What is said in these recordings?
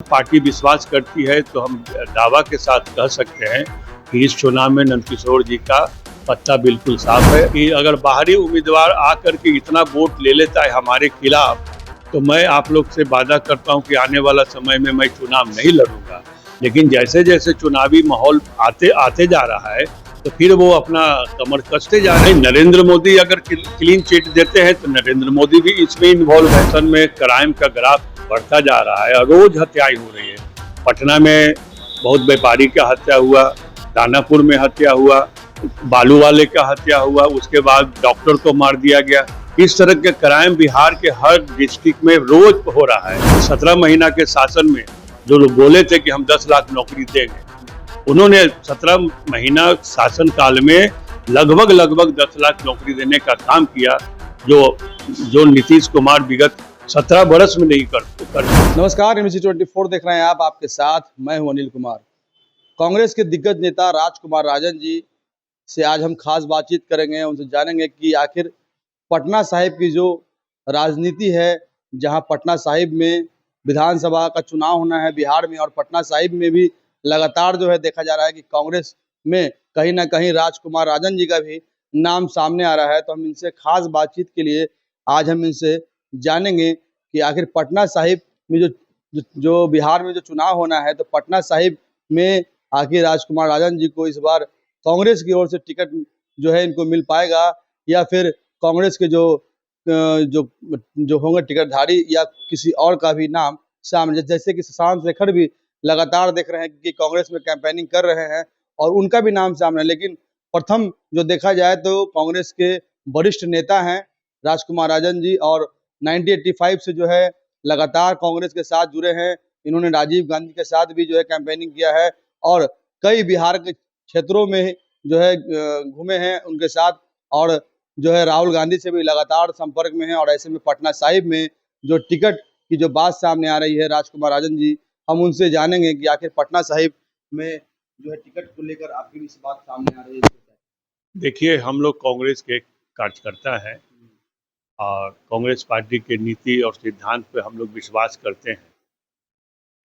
Party विश्वास करती है तो हम दावा के साथ कह सकते हैं कि इस चुनाव में नंदकिशोर जी का पत्ता बिल्कुल साफ है कि अगर बाहरी उम्मीदवार आकर के इतना वोट ले लेता है हमारे खिलाफ, तो मैं आप लोग से वादा करता हूं कि आने वाला समय में मैं चुनाव नहीं लड़ूंगा। लेकिन जैसे जैसे चुनावी माहौल आते आते जा रहा है, तो फिर वो अपना कमर कसते जा रहे हैं। नरेंद्र मोदी अगर क्लीन चिट देते हैं तो नरेंद्र मोदी भी इसमें इन्वॉल्व है। में क्राइम का ग्राफ बढ़ता जा रहा है और रोज हत्याएं हो रही है। पटना में बहुत व्यापारी का हत्या हुआ, दानापुर में हत्या हुआ, बालू वाले का हत्या हुआ, उसके बाद डॉक्टर को मार दिया गया। इस तरह के क्राइम बिहार के हर डिस्ट्रिक्ट में रोज हो रहा है। 17 महीना के शासन में जो लोग बोले थे कि हम 10 लाख नौकरी देंगे, उन्होंने 17 महीना शासन काल में लगभग 10 लाख नौकरी देने का काम किया, जो नीतीश कुमार विगत 17 बरस में नहीं कर। नमस्कार, MG24 देख रहे हैं आप। आपके साथ मैं हूं अनिल कुमार। कांग्रेस के दिग्गज नेता राजकुमार राजन जी से आज हम खास बातचीत करेंगे। उनसे जानेंगे कि आखिर पटना साहिब की जो राजनीति है, जहां पटना साहिब में विधानसभा का चुनाव होना है बिहार में, और पटना साहिब में भी लगातार जो है देखा जा रहा है कि कांग्रेस में कहीं ना कहीं राजकुमार राजन जी का भी नाम सामने आ रहा है। तो हम इनसे खास बातचीत के लिए आज हम इनसे जानेंगे कि आखिर पटना साहिब में जो बिहार में जो चुनाव होना है, तो पटना साहिब में आखिर राजकुमार राजन जी को इस बार कांग्रेस की ओर से टिकट जो है इनको मिल पाएगा, या फिर कांग्रेस के जो जो होंगे टिकटधारी या किसी और का भी नाम सामने, जैसे कि शशांक शेखर भी लगातार देख रहे हैं कि कांग्रेस में कैंपेनिंग कर रहे हैं और उनका भी नाम सामने। लेकिन प्रथम जो देखा जाए तो कांग्रेस के वरिष्ठ नेता हैं राजकुमार राजन जी, और 1985 से जो है लगातार कांग्रेस के साथ जुड़े हैं। इन्होंने राजीव गांधी के साथ भी जो है कैंपेनिंग किया है और कई बिहार के क्षेत्रों में जो है घूमे हैं उनके साथ, और जो है राहुल गांधी से भी लगातार संपर्क में है। और ऐसे में पटना साहिब में जो टिकट की जो बात सामने आ रही है राजकुमार राजन जी, हम उनसे जानेंगे कि आखिर पटना साहिब में जो है टिकट को लेकर आपकी इस बात सामने आ रही है। देखिए, हम लोग कांग्रेस के कार्यकर्ता हैं और कांग्रेस पार्टी के नीति और सिद्धांत पे हम लोग विश्वास करते हैं।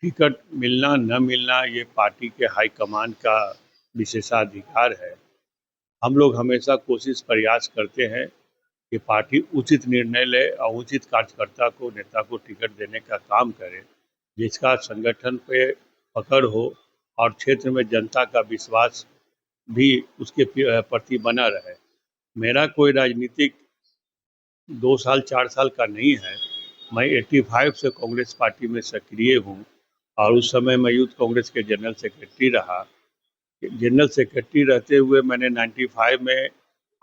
टिकट मिलना न मिलना ये पार्टी के हाईकमान का विशेषाधिकार है। हम लोग हमेशा कोशिश प्रयास करते हैं कि पार्टी उचित निर्णय ले और उचित कार्यकर्ता को, नेता को टिकट देने का काम करे, जिसका संगठन पे पकड़ हो और क्षेत्र में जनता का विश्वास भी उसके प्रति बना रहे। मेरा कोई राजनीतिक 2 साल 4 साल का नहीं है। मैं 85 से कांग्रेस पार्टी में सक्रिय हूँ और उस समय मैं यूथ कांग्रेस के जनरल सेक्रेटरी रहा। जनरल सेक्रेटरी रहते हुए मैंने 95 में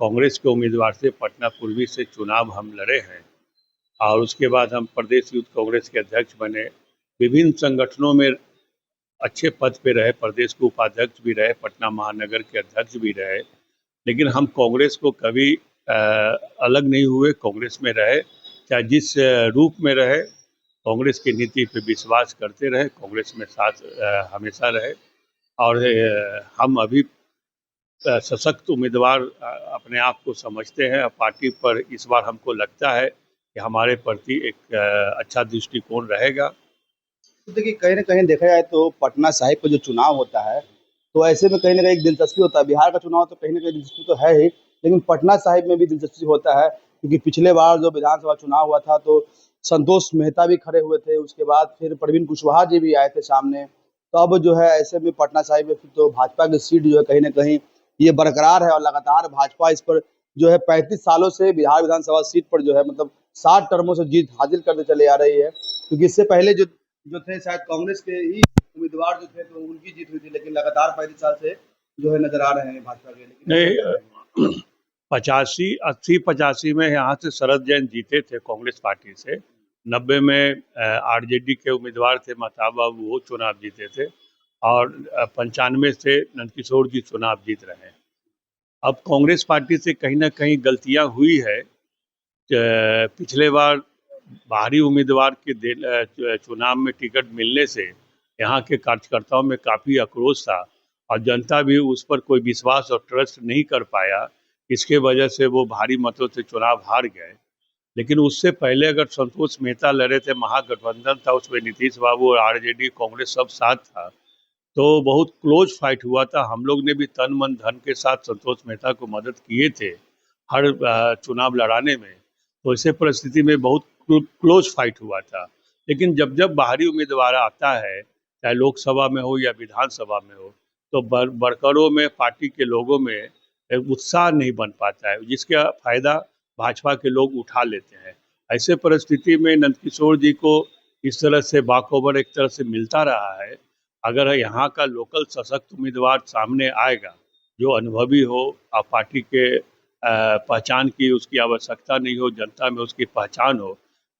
कांग्रेस के उम्मीदवार से पटना पूर्वी से चुनाव हम लड़े हैं और उसके बाद हम प्रदेश यूथ कांग्रेस के अध्यक्ष बने। विभिन्न संगठनों में अच्छे पद पे रहे, प्रदेश के उपाध्यक्ष भी रहे, पटना महानगर के अध्यक्ष भी रहे। लेकिन हम कांग्रेस को कभी अलग नहीं हुए, कांग्रेस में रहे, चाहे जिस रूप में रहे। कांग्रेस की नीति पे विश्वास करते रहे, कांग्रेस में साथ हमेशा रहे और हम अभी सशक्त उम्मीदवार अपने आप को समझते हैं। पार्टी पर इस बार हमको लगता है कि हमारे प्रति एक अच्छा दृष्टिकोण रहेगा। तो देखिए, कहीं ना कहीं देखा जाए तो पटना साहिब का जो चुनाव होता है, तो ऐसे में कहीं ना कहीं एक दिलचस्पी होता है। बिहार का चुनाव तो कहीं ना कहीं दिलचस्पी तो है ही, लेकिन पटना साहिब में भी दिलचस्पी होता है, क्योंकि पिछले बार जो विधानसभा चुनाव हुआ था तो संतोष मेहता भी खड़े हुए थे, उसके बाद फिर प्रवीण कुशवाहा जी भी आए थे सामने। तो अब जो है ऐसे में पटना साहिब में फिर तो भाजपा की सीट जो है कहीं ना कहीं ये बरकरार है, और लगातार भाजपा इस पर जो है 35 सालों से बिहार विधानसभा सीट पर जो है मतलब 60 टर्मों से जीत हासिल करते चले आ रही है। क्योंकि इससे पहले जो जो थे शायद कांग्रेस के ही उम्मीदवार जो थे तो उनकी जीत हुई थी, लेकिन लगातार 35 साल से जो है नजर आ रहे हैं भाजपा के। लेकिन नहीं, 85 में यहाँ से शरद जैन जीते थे कांग्रेस पार्टी से। 90 में आरजेडी के उम्मीदवार थे महताब बाबू, वो चुनाव जीते थे और 95 से नंदकिशोर जी चुनाव जीत रहे हैं। अब कांग्रेस पार्टी से कहीं ना कहीं गलतियां हुई है। पिछले बार बाहरी उम्मीदवार के चुनाव में टिकट मिलने से यहाँ के कार्यकर्ताओं में काफ़ी आक्रोश था और जनता भी उस पर कोई विश्वास और ट्रस्ट नहीं कर पाया। इसके वजह से वो भारी मतों से चुनाव हार गए। लेकिन उससे पहले अगर संतोष मेहता लड़े थे, महागठबंधन था, उसमें नीतीश बाबू और आरजेडी कांग्रेस सब साथ था, तो बहुत क्लोज फाइट हुआ था। हम लोग ने भी तन मन धन के साथ संतोष मेहता को मदद किए थे हर चुनाव लड़ाने में। तो ऐसे परिस्थिति में बहुत क्लोज फाइट हुआ था। लेकिन जब जब बाहरी उम्मीदवार आता है, चाहे लोकसभा में हो या विधानसभा में हो, तो वर्करों में, पार्टी के लोगों में एक उत्साह नहीं बन पाता है, जिसका फायदा भाजपा के लोग उठा लेते हैं। ऐसे परिस्थिति में नंदकिशोर जी को इस तरह से बाखबर एक तरह से मिलता रहा है। अगर यहाँ का लोकल सशक्त उम्मीदवार सामने आएगा, जो अनुभवी हो और पार्टी के पहचान की उसकी आवश्यकता नहीं हो, जनता में उसकी पहचान हो,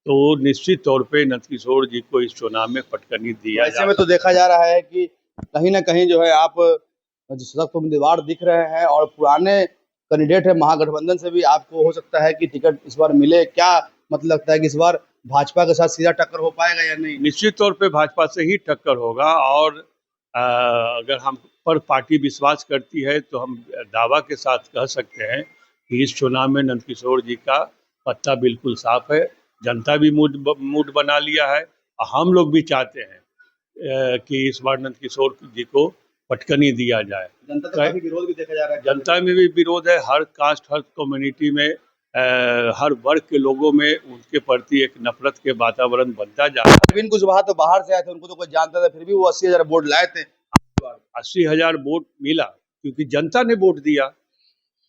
तो निश्चित तौर पे नंदकिशोर जी को इस चुनाव में पटकनी दिया ऐसे में तो देखा जा रहा है कि कहीं ना कहीं जो है आप जो सशक्त उम्मीदवार दिख रहे हैं और पुराने कैंडिडेट है महागठबंधन से भी, आपको हो सकता है कि टिकट इस बार मिले। क्या मतलब लगता है कि इस बार भाजपा के साथ सीधा टक्कर हो पाएगा या नहीं? निश्चित तौर पे भाजपा से ही टक्कर होगा। और अगर हम पर पार्टी विश्वास करती है तो हम दावा के साथ कह सकते हैं कि इस चुनाव में नंदकिशोर जी का पत्ता बिल्कुल साफ है। जनता भी मूड बना लिया है और हम लोग भी चाहते हैं कि इस बार नंदकिशोर जी को पटकनी दिया जाए। जनता तो काफी विरोध भी देखा जा रहा है। जनता में भी विरोध है, हर कास्ट, हर कम्युनिटी में, हर वर्ग के लोगों में उनके प्रति एक नफरत के वातावरण बनता जा रहा है। अरविंद कुशवाहा तो बाहर से आए थे, उनको तो कोई जानता था, फिर भी वो 80,000 वोट लाए थे। 80,000 वोट मिला क्योंकि जनता ने वोट दिया।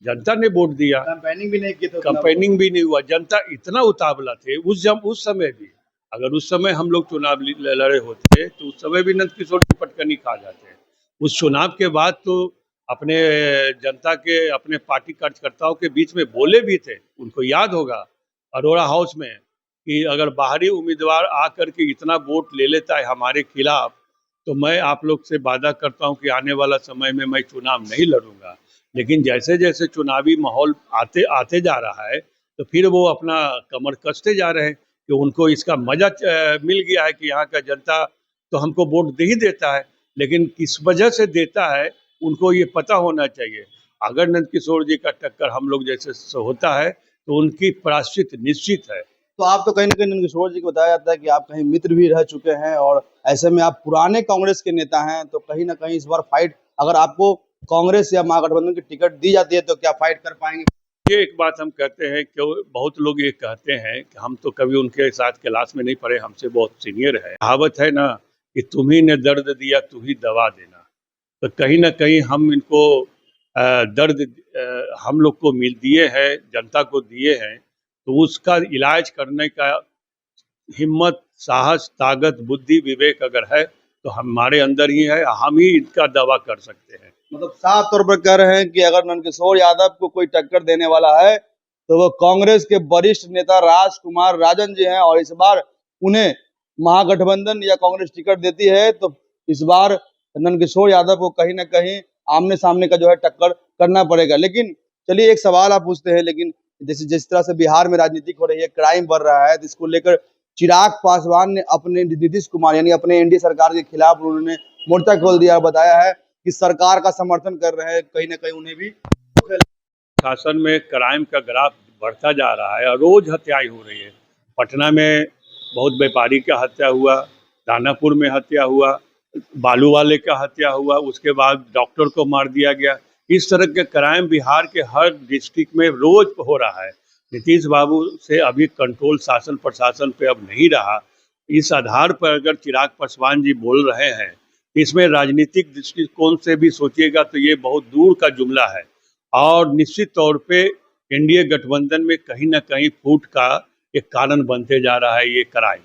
जनता ने वोट दिया, कैंपेनिंग भी नहीं की, तो कैंपेनिंग भी नहीं हुआ। जनता इतना उतावला थे उस समय भी। अगर उस समय हम लोग चुनाव लड़े होते तो उस समय भी नंदकिशोर की पटकनी खा जाते। उस चुनाव के बाद तो अपने जनता के, अपने पार्टी कार्यकर्ताओं के बीच में बोले भी थे। उनको याद होगा अरोड़ा हाउस में कि अगर बाहरी उम्मीदवार आकर के इतना वोट ले लेता है हमारे खिलाफ, तो मैं आप लोग से वादा करता हूं कि आने वाला समय में मैं चुनाव नहीं लड़ूंगा। लेकिन जैसे जैसे चुनावी माहौल आते आते जा रहा है, तो फिर वो अपना कमर कसते जा रहे हैं कि उनको इसका मजा मिल गया है कि यहाँ का जनता तो हमको वोट दे ही देता है, लेकिन किस वजह से देता है उनको ये पता होना चाहिए। अगर नंदकिशोर जी का टक्कर हम लोग जैसे से होता है तो उनकी प्रायश्चित निश्चित है। तो आप तो कहीं ना कहीं नंदकिशोर जी को बताया जाता है कि आप कहीं मित्र भी रह चुके हैं और ऐसे में आप पुराने कांग्रेस के नेता हैं, तो कहीं ना कहीं इस बार फाइट, अगर आपको कांग्रेस या महागठबंधन की टिकट दी जाती है तो क्या फाइट कर पाएंगे? ये एक बात हम कहते हैं कि बहुत लोग ये कहते हैं कि हम तो कभी उनके साथ क्लास में नहीं पढ़े, हमसे बहुत सीनियर है। कहावत है ना कि तुम्ही ने दर्द दिया तू ही दवा देना। तो कहीं ना कहीं हम इनको दर्द हम लोग को मिल दिए हैं, जनता को दिए हैं, तो उसका इलाज करने का हिम्मत, साहस, ताकत, बुद्धि, विवेक अगर है तो हमारे अंदर ही है। हम ही इनका दावा कर सकते हैं। मतलब साफ तौर पर कह रहे हैं कि अगर नंदकिशोर यादव को कोई टक्कर देने वाला है तो वो कांग्रेस के वरिष्ठ नेता राजकुमार राजन जी हैं, और इस बार उन्हें महागठबंधन या कांग्रेस टिकट देती है तो इस बार नंदकिशोर यादव को कहीं ना कहीं आमने सामने का जो है टक्कर करना पड़ेगा। लेकिन चलिए एक सवाल आप पूछते हैं, लेकिन जैसे जिस तरह से बिहार में राजनीतिक हो रही है, क्राइम बढ़ रहा है, जिसको लेकर चिराग पासवान ने अपने नीतीश कुमार यानी अपने एनडीए सरकार के खिलाफ उन्होंने मोर्चा खोल दिया और बताया है कि सरकार का समर्थन कर रहे हैं, कहीं ना कहीं उन्हें भी शासन में क्राइम का ग्राफ बढ़ता जा रहा है और रोज हत्याएं हो रही है। पटना में बहुत व्यापारी का हत्या हुआ, दानापुर में हत्या हुआ, बालू वाले का हत्या हुआ, उसके बाद डॉक्टर को मार दिया गया। इस तरह के क्राइम बिहार के हर डिस्ट्रिक्ट में रोज हो रहा है। नीतीश बाबू से अभी कंट्रोल शासन प्रशासन पे अब नहीं रहा। इस आधार पर अगर चिराग पासवान जी बोल रहे हैं, इसमें राजनीतिक दृष्टिकोण से भी सोचिएगा तो ये बहुत दूर का जुमला है और निश्चित तौर पे एनडीए गठबंधन में कहीं ना कहीं फूट का एक कारण बनते जा रहा है ये क्राइम।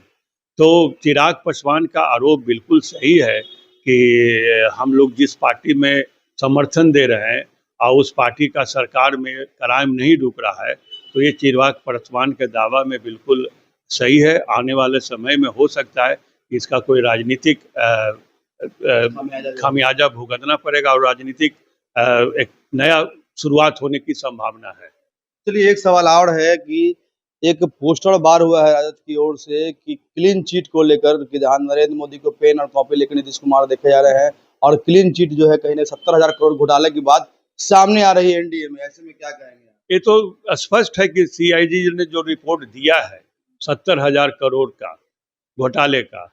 तो चिराग पासवान का आरोप बिल्कुल सही है कि हम लोग जिस पार्टी में समर्थन दे रहे हैं और उस पार्टी का सरकार में क्राइम नहीं रुक रहा है, तो ये चिराग पासवान के दावा में बिल्कुल सही है। आने वाले समय में हो सकता है इसका कोई राजनीतिक खामियाजा भुगतना पड़ेगा और राजनीतिक एक नया शुरुआत होने की संभावना है। चलिए एक सवाल और है कि एक पोस्टर बार हुआ है राजद की ओर से कि क्लीन चिट को लेकर कि जहां नरेंद्र मोदी को पेन और कॉपी लेकर नीतीश कुमार देखे जा रहे हैं, और क्लीन चिट जो है कहीं ना 70,000 करोड़ घोटाले की बात सामने आ रही है एनडीए में। ऐसे में क्या कहेंगे? ये तो स्पष्ट है कि सीआईडी ने जो रिपोर्ट दिया है 70,000 करोड़ का घोटाले का,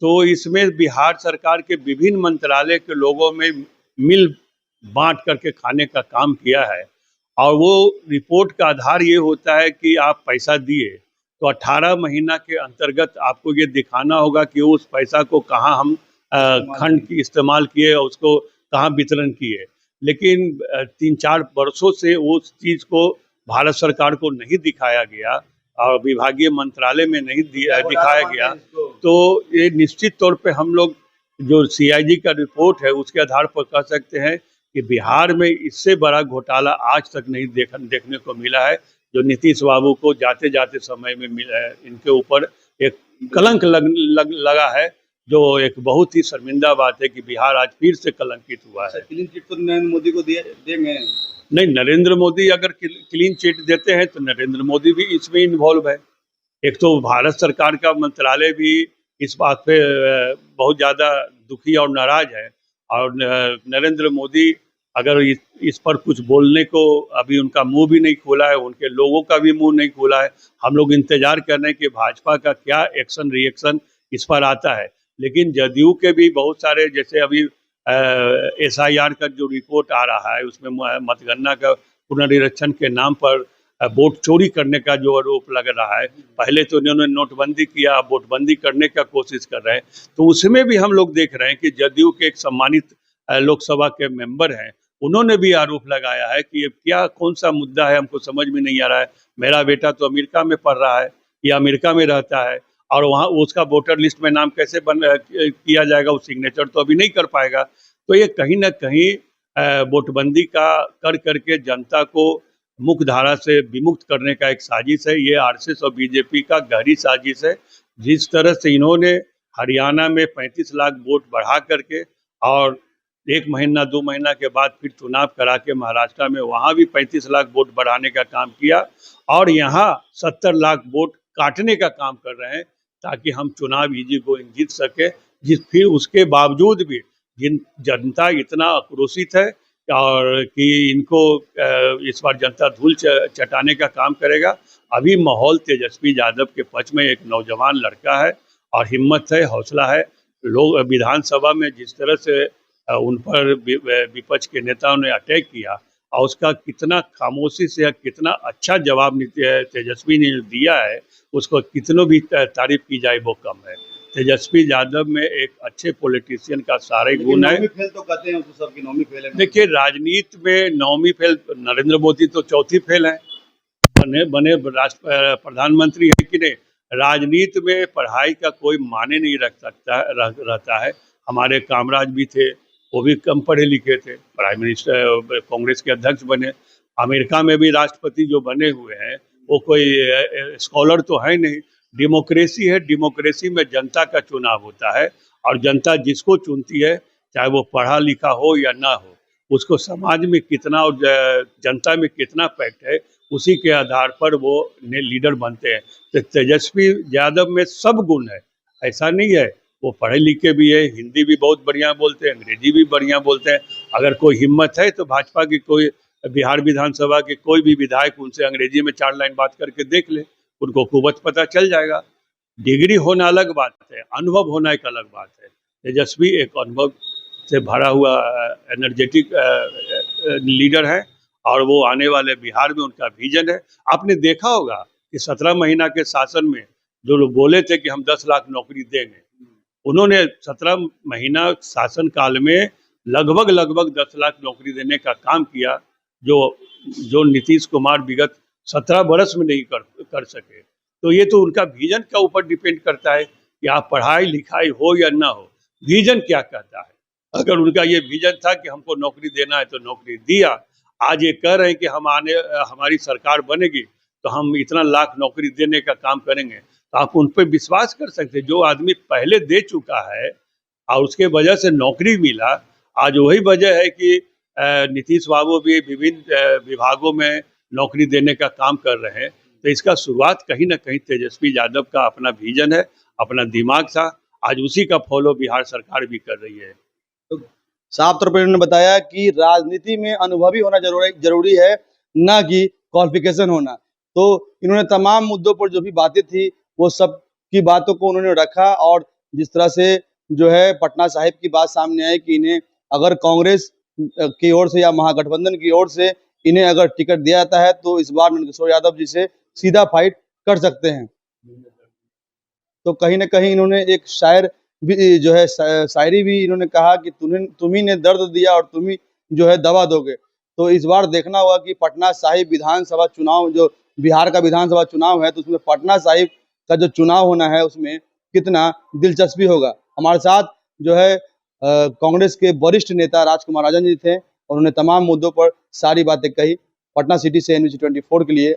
तो इसमें बिहार सरकार के विभिन्न मंत्रालय के लोगों में मिल बांट करके खाने का काम किया है। और वो रिपोर्ट का आधार ये होता है कि आप पैसा दिए तो 18 महीना के अंतर्गत आपको ये दिखाना होगा कि उस पैसा को कहाँ हम खंड की इस्तेमाल किए और उसको कहाँ वितरण किए। लेकिन 3-4 वर्षों से उस चीज़ को भारत सरकार को नहीं दिखाया गया और विभागीय मंत्रालय में नहीं दिखाया गया। तो ये निश्चित तौर पे हम लोग जो सीआईडी का रिपोर्ट है उसके आधार पर कह सकते हैं कि बिहार में इससे बड़ा घोटाला आज तक नहीं देखने को मिला है, जो नीतीश बाबू को जाते जाते समय में मिला है। इनके ऊपर एक कलंक लगा है, जो एक बहुत ही शर्मिंदा बात है कि बिहार आज फिर से कलंकित हुआ है। क्लीन चिट तो नरेंद्र मोदी को देंगे? नहीं, नरेंद्र मोदी अगर क्लीन चिट देते हैं तो नरेंद्र मोदी भी इसमें इन्वॉल्व है। एक तो भारत सरकार का मंत्रालय भी इस बात पे बहुत ज़्यादा दुखी और नाराज है, और नरेंद्र मोदी अगर इस पर कुछ बोलने को अभी उनका मुंह भी नहीं खोला है, उनके लोगों का भी मुंह नहीं खोला है। हम लोग इंतजार कर रहे हैं कि भाजपा का क्या एक्शन रिएक्शन इस पर आता है। लेकिन जदयू के भी बहुत सारे, जैसे अभी SIR का जो रिपोर्ट आ रहा है उसमें मतगणना का पुनर्निरीक्षण के नाम पर वोट चोरी करने का जो आरोप लग रहा है। पहले तो उन्होंने नोटबंदी किया, वोटबंदी करने का कोशिश कर रहे हैं। तो उसमें भी हम लोग देख रहे हैं कि जदयू के एक सम्मानित लोकसभा के मेंबर हैं, उन्होंने भी आरोप लगाया है कि ये क्या कौन सा मुद्दा है, हमको समझ में नहीं आ रहा है। मेरा बेटा तो अमेरिका में पढ़ रहा है या अमेरिका में रहता है, और वहाँ उसका वोटर लिस्ट में नाम कैसे किया जाएगा, वो सिग्नेचर तो अभी नहीं कर पाएगा। तो ये कहीं ना कहीं वोटबंदी का कर करके जनता को मुख्य धारा से विमुक्त करने का एक साजिश है। ये आरएसएस और बीजेपी का गहरी साजिश है। जिस तरह से इन्होंने हरियाणा में 35 लाख वोट बढ़ा करके और 1 महीना 2 महीना के बाद फिर चुनाव करा के महाराष्ट्र में वहाँ भी 35 लाख वोट बढ़ाने का काम किया, और यहाँ 70 लाख वोट काटने का काम कर रहे हैं ताकि हम चुनाव इजी गोइंग जीत सके। फिर उसके बावजूद भी जिन जनता इतना आक्रोशित है और कि इनको इस बार जनता धूल चटाने का काम करेगा। अभी माहौल तेजस्वी यादव के पक्ष में, एक नौजवान लड़का है और हिम्मत है, हौसला है। लोग विधानसभा में जिस तरह से उन पर विपक्ष के नेताओं ने अटैक किया और उसका कितना खामोशी से कितना अच्छा जवाब तेजस्वी ने दिया है, उसको कितनों भी तारीफ की जाए वो कम है। तेजस्वी यादव में एक अच्छे पॉलिटिशियन का सारे गुण है। फेल तो कहते हैं, तो सबकी नौवीं फेल है। देखिए, राजनीति में नौवीं फेल, नरेंद्र मोदी तो चौथी फेल है, बने प्रधानमंत्री है कि नहीं। राजनीति में पढ़ाई का कोई माने नहीं रहता है। हमारे कामराज भी थे, वो भी कम पढ़े लिखे थे, प्राइम मिनिस्टर कांग्रेस के अध्यक्ष बने। अमेरिका में भी राष्ट्रपति जो बने हुए हैं वो कोई स्कॉलर तो है नहीं। डेमोक्रेसी है, डेमोक्रेसी में जनता का चुनाव होता है, और जनता जिसको चुनती है, चाहे वो पढ़ा लिखा हो या ना हो, उसको समाज में कितना और जनता में कितना फैक्ट है, उसी के आधार पर वो लीडर बनते हैं। तो तेजस्वी यादव में सब गुण है, ऐसा नहीं है। वो पढ़े लिखे भी है, हिंदी भी बहुत बढ़िया बोलते हैं, अंग्रेजी भी बढ़िया बोलते हैं। अगर कोई हिम्मत है तो भाजपा की कोई बिहार विधानसभा के कोई भी विधायक उनसे अंग्रेजी में 4 लाइन बात करके देख ले, उनको कुवत पता चल जाएगा। डिग्री होना अलग बात है, अनुभव होना एक अलग बात है। तेजस्वी एक अनुभव से भरा हुआ एनर्जेटिक लीडर है, और वो आने वाले बिहार में उनका विजन है। आपने देखा होगा कि 17 महीना के शासन में जो लोग बोले थे कि हम 10 लाख नौकरी देंगे, उन्होंने 17 महीना शासन काल में लगभग 10 लाख नौकरी देने का काम किया, जो नीतीश कुमार विगत 17 वर्ष में नहीं कर सके। तो ये तो उनका विजन के ऊपर डिपेंड करता है कि आप पढ़ाई लिखाई हो या ना हो, विजन क्या कहता है। अगर उनका ये विजन था कि हमको नौकरी देना है तो नौकरी दिया। आज ये कह रहे हैं कि हमारी सरकार बनेगी तो हम इतना लाख नौकरी देने का काम करेंगे, तो आप उन पर विश्वास कर सकते हैं। जो आदमी पहले दे चुका है और उसके वजह से नौकरी मिला, आज वही वजह है कि नीतीश बाबू भी विभिन्न विभागों में नौकरी देने का काम कर रहे हैं। तो इसका शुरुआत कहीं ना कहीं तेजस्वी यादव का अपना विजन है, अपना दिमाग था। आज उसी का फॉलो बिहार सरकार भी कर रही है। तो साफ तौर पर उन्होंने बताया कि राजनीति में अनुभवी होना जरूरी है, ना कि क्वालिफिकेशन होना। तो इन्होंने तमाम मुद्दों पर जो भी बातें थी वो सब की बातों को उन्होंने रखा, और जिस तरह से जो है पटना साहिब की बात सामने आई कि इन्हें अगर कांग्रेस की ओर से या महागठबंधन की ओर से इन्हें अगर टिकट दिया जाता है तो इस बार नंदकिशोर यादव जी से सीधा फाइट कर सकते हैं। तो कहीं न कहीं इन्होंने एक शायर भी जो है शायरी भी इन्होंने कहा कि तुम ही ने दर्द दिया और तुम ही जो है दवा दोगे। तो इस बार देखना होगा कि पटना साहिब विधानसभा चुनाव, जो बिहार का विधानसभा चुनाव है, तो उसमें पटना साहिब का जो चुनाव होना है उसमें कितना दिलचस्पी होगा। हमारे साथ जो है कांग्रेस के वरिष्ठ नेता राजकुमार राजन जी थे, और उन्होंने तमाम मुद्दों पर सारी बातें कही। पटना सिटी से NBC 24 के लिए